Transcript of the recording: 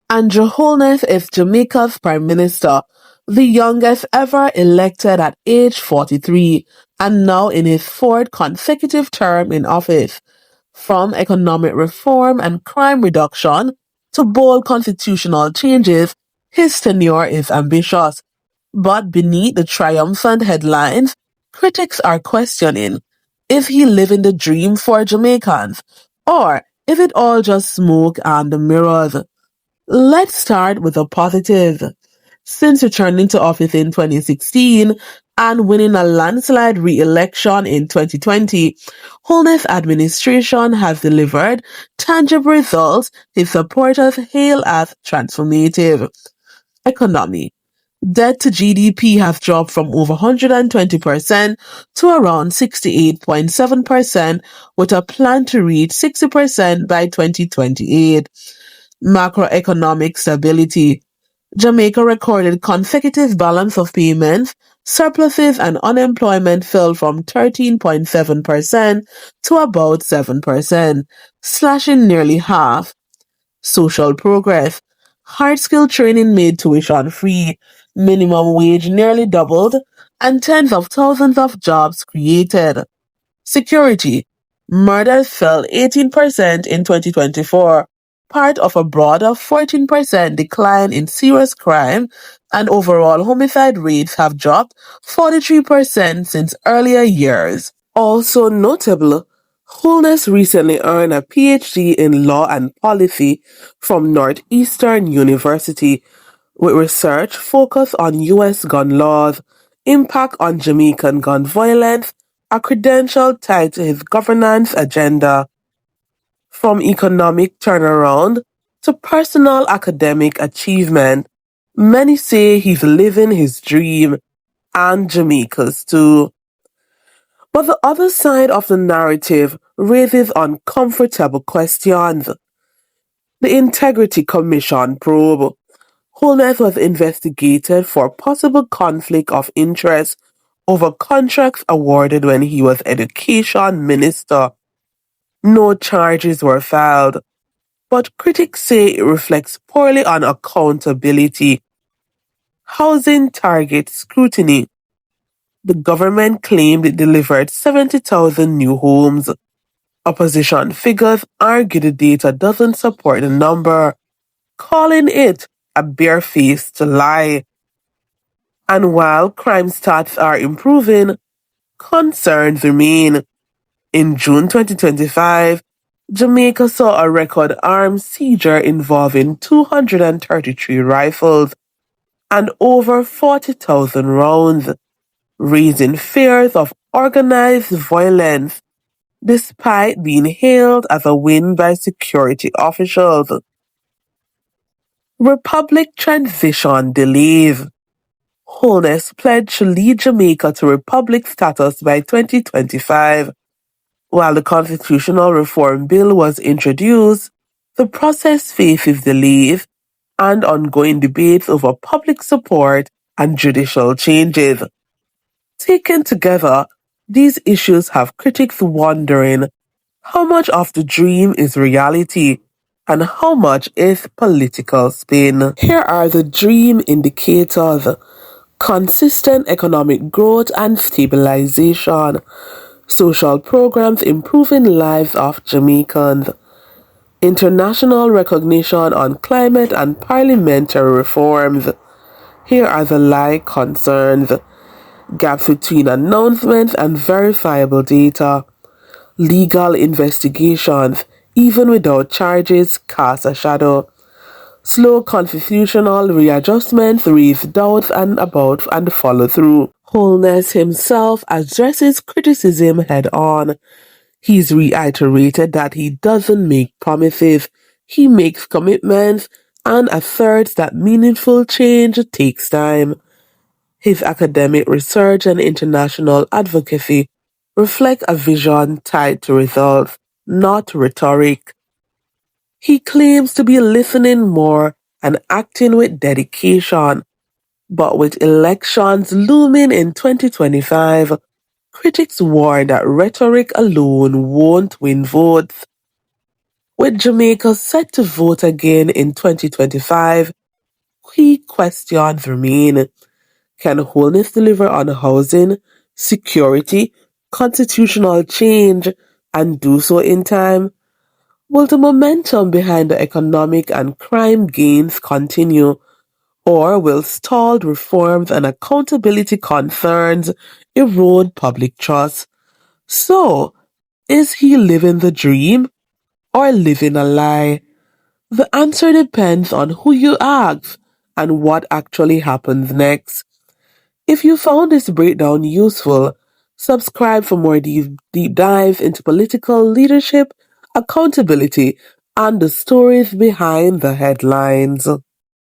Andrew Holness is Jamaica's Prime Minister, the youngest ever elected at age 43, and now in his fourth consecutive term in office. From economic reform and crime reduction to bold constitutional changes, his tenure is ambitious. But beneath the triumphant headlines, critics are questioning, is he living the dream for Jamaicans? Or is it all just smoke and mirrors? Let's start with a positive. Since returning to office in 2016 and winning a landslide re-election in 2020, Holness' administration has delivered tangible results his supporters hail as transformative. Economy. Debt to GDP has dropped from over 120% to around 68.7%, with a plan to reach 60% by 2028. Macroeconomic stability. Jamaica recorded consecutive balance of payments, surpluses and unemployment fell from 13.7% to about 7%, slashing nearly half. Social progress. Hard skill training made tuition free, minimum wage nearly doubled, and tens of thousands of jobs created. Security. Murders fell 18% in 2024, part of a broader 14% decline in serious crime, and overall homicide rates have dropped 43% since earlier years. Also notable, Holness recently earned a PhD in law and policy from Northeastern University, with research focused on U.S. gun laws, impact on Jamaican gun violence, a credential tied to his governance agenda. From economic turnaround to personal academic achievement, many say he's living his dream, and Jamaica's too. But the other side of the narrative raises uncomfortable questions. The Integrity Commission probe. Holness was investigated for possible conflict of interest over contracts awarded when he was Education Minister. No charges were filed, but critics say it reflects poorly on accountability. Housing target scrutiny. The government claimed it delivered 70,000 new homes. Opposition figures argue the data doesn't support the number, calling it a barefaced lie. And while crime stats are improving, concerns remain. In June 2025, Jamaica saw a record arms seizure involving 233 rifles and over 40,000 rounds, raising fears of organized violence despite being hailed as a win by security officials. Republic transition delays. Holness pledged to lead Jamaica to republic status by 2025. While the constitutional reform bill was introduced, the process faces delays and ongoing debates over public support and judicial changes. Taken together, these issues have critics wondering how much of the dream is reality and how much is political spin. Here are the dream indicators: consistent economic growth and stabilization, social programs improving lives of Jamaicans, international recognition on climate and parliamentary reforms. Here are the lie concerns: gaps between announcements and verifiable data, legal investigations, even without charges, cast a shadow. Slow constitutional readjustments raise doubts and follow through. Holness himself addresses criticism head on. He's reiterated that he doesn't make promises, he makes commitments, and asserts that meaningful change takes time. His academic research and international advocacy reflect a vision tied to results, not rhetoric. He claims to be listening more and acting with dedication, but with elections looming in 2025, critics warn that rhetoric alone won't win votes. With Jamaica set to vote again in 2025, key questions remain. Can Holness deliver on housing, security, constitutional change, and do so in time? Will the momentum behind the economic and crime gains continue, or will stalled reforms and accountability concerns erode public trust? So, is he living the dream or living a lie? The answer depends on who you ask and what actually happens next. If you found this breakdown useful, subscribe for more deep dives into political leadership, accountability, and the stories behind the headlines.